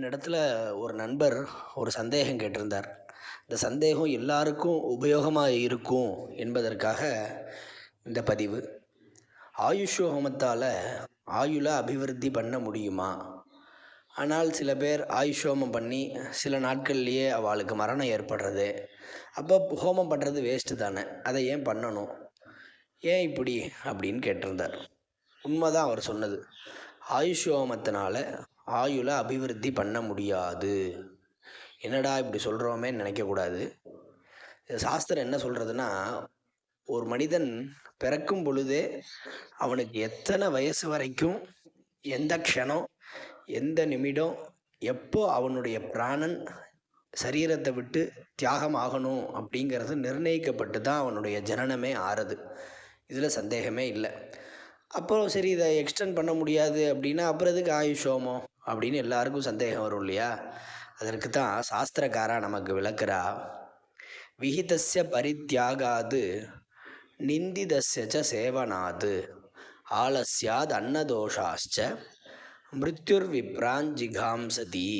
என்னிடத்துல ஒரு நண்பர் ஒரு சந்தேகம் கேட்டிருந்தார். இந்த சந்தேகம் எல்லாருக்கும் உபயோகமாக இருக்கும் என்பதற்காக இந்த பதிவு. ஆயுஷ் ஹோமத்தால் ஆயுளை அபிவிருத்தி பண்ண முடியுமா? ஆனால் சில பேர் ஆயுஷ் ஹோமம் பண்ணி சில நாட்கள்லேயே அவளுக்கு மரணம் ஏற்படுறது. அப்போ ஹோமம் பண்ணுறது வேஸ்ட்டு தானே, அதை ஏன் பண்ணணும், ஏன் இப்படி அப்படின்னு கேட்டிருந்தார். உண்மைதான் அவர் சொன்னது. ஆயுஷ் ஹோமத்தினால ஆயுளை அபிவிருத்தி பண்ண முடியாது. என்னடா இப்படி சொல்கிறோமே நினைக்கக்கூடாது. சாஸ்திரம் என்ன சொல்கிறதுனா, ஒரு மனிதன் பிறக்கும் பொழுதே அவனுக்கு எத்தனை வயசு வரைக்கும், எந்த க்ஷணம், எந்த நிமிடம், எப்போ அவனுடைய பிராணன் சரீரத்தை விட்டு தியாகம் ஆகணும் அப்படிங்கிறது நிர்ணயிக்கப்பட்டு தான் அவனுடைய ஜனனமே ஆறுது. இதில் சந்தேகமே இல்லை. அப்புறம் சரி, இதை எக்ஸ்டெண்ட் பண்ண முடியாது அப்படின்னா அப்புறம் எதுக்கு ஆயுஷ் ஹோமம் அப்படின்னு எல்லாருக்கும் சந்தேகம் வரும் இல்லையா? அதற்கு தான் சாஸ்திரக்காரா நமக்கு விளக்குறா. விஹிதஸ்ய பரித்யாகாது நிந்திதஸ்ய சேவனாது ஆலஸ்யாத் அன்னதோஷாச்ச மிருத்யுர் விப்ராஞ்சிகாம்சதி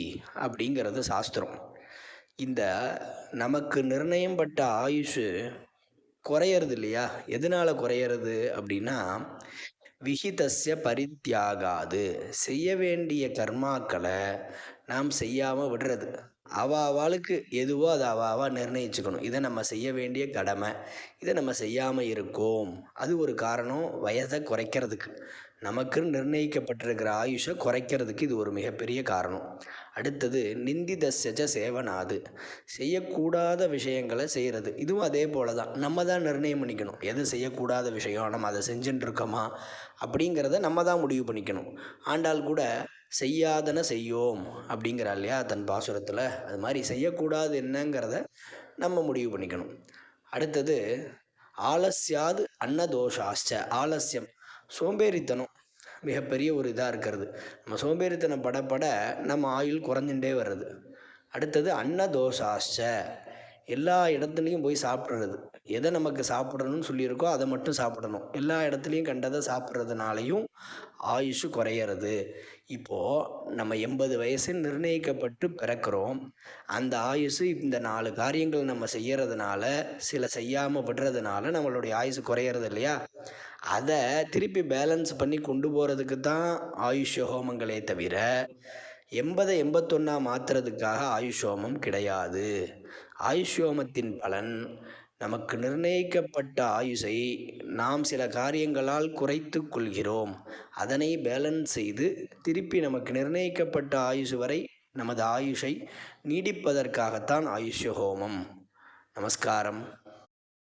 அப்படிங்கிறது சாஸ்திரம். இந்த நமக்கு நிர்ணயம் பட்ட ஆயுஷு குறையிறது இல்லையா? எதனால் குறையிறது அப்படின்னா, விஹிதஸ்ய பரித்யாகாது, செய்ய வேண்டிய கர்மாக்களை நாம் செய்யாமல் விடுறது. அவளுக்கு எதுவோ அதை அவ நிர்ணயிச்சுக்கணும். இதை நம்ம செய்ய வேண்டிய கடமை, இதை நம்ம செய்யாமல் இருக்கோம். அது ஒரு காரணம் வயதை குறைக்கிறதுக்கு. நமக்கு நிர்ணயிக்கப்பட்டிருக்கிற ஆயுஷை குறைக்கிறதுக்கு இது ஒரு மிகப்பெரிய காரணம். அடுத்தது நிந்திதஸ்ய சேவனாது, செய்யக்கூடாத விஷயங்களை செய்கிறது. இதுவும் அதே போல தான். நம்ம தான் நிர்ணயம் பண்ணிக்கணும் எது செய்யக்கூடாத விஷயம், நம்ம அதை செஞ்சுட்டு இருக்கோமா அப்படிங்கிறத நம்ம தான் முடிவு பண்ணிக்கணும். ஆண்டாள் கூட செய்யாதன செய்யோம் அப்படிங்கிறா இல்லையா தன் பாசுரத்தில்? அது மாதிரி செய்யக்கூடாது என்னங்கிறத நம்ம முடிவு பண்ணிக்கணும். அடுத்தது ஆலஸ்யாது அன்னதோஷாச்ச. ஆலஸ்யம், சோம்பேறித்தனம் மிகப்பெரிய ஒரு இதாக இருக்கிறது. நம்ம சோம்பேறித்தனம் பட நம்ம ஆயுள் குறைஞ்சுட்டே வர்றது. அடுத்தது அன்னதோஷாச்ச, எல்லா இடத்துலையும் போய் சாப்பிட்றது. எதை நமக்கு சாப்பிடணும்னு சொல்லியிருக்கோ அதை மட்டும் சாப்பிடணும். எல்லா இடத்துலையும் கண்டதை சாப்பிட்றதுனாலையும் ஆயுஷு குறையிறது. இப்போது நம்ம 80 வயசுன்னு நிர்ணயிக்கப்பட்டு பிறக்கிறோம். அந்த ஆயுசு இந்த 4 காரியங்கள் நம்ம செய்யறதுனால, சில செய்யாமல் விடுறதுனால நம்மளுடைய ஆயுசு குறையிறது இல்லையா? அதை திருப்பி பேலன்ஸ் பண்ணி கொண்டு போகிறதுக்கு தான் ஆயுஷ் ஹோமங்களே தவிர 80 81 மாற்றுறதுக்காக ஆயுஷ் ஹோமம் கிடையாது. ஆயுஷ் ஹோமத்தின் பலன், நமக்கு நிர்ணயிக்கப்பட்ட ஆயுஷை நாம் சில காரியங்களால் குறைத்து கொள்கிறோம். அதனை பேலன்ஸ் செய்து திருப்பி நமக்கு நிர்ணயிக்கப்பட்ட ஆயுஷ் வரை நமது ஆயுஷை நீடிப்பதற்காகத்தான் ஆயுஷ் ஹோமம். நமஸ்காரம்.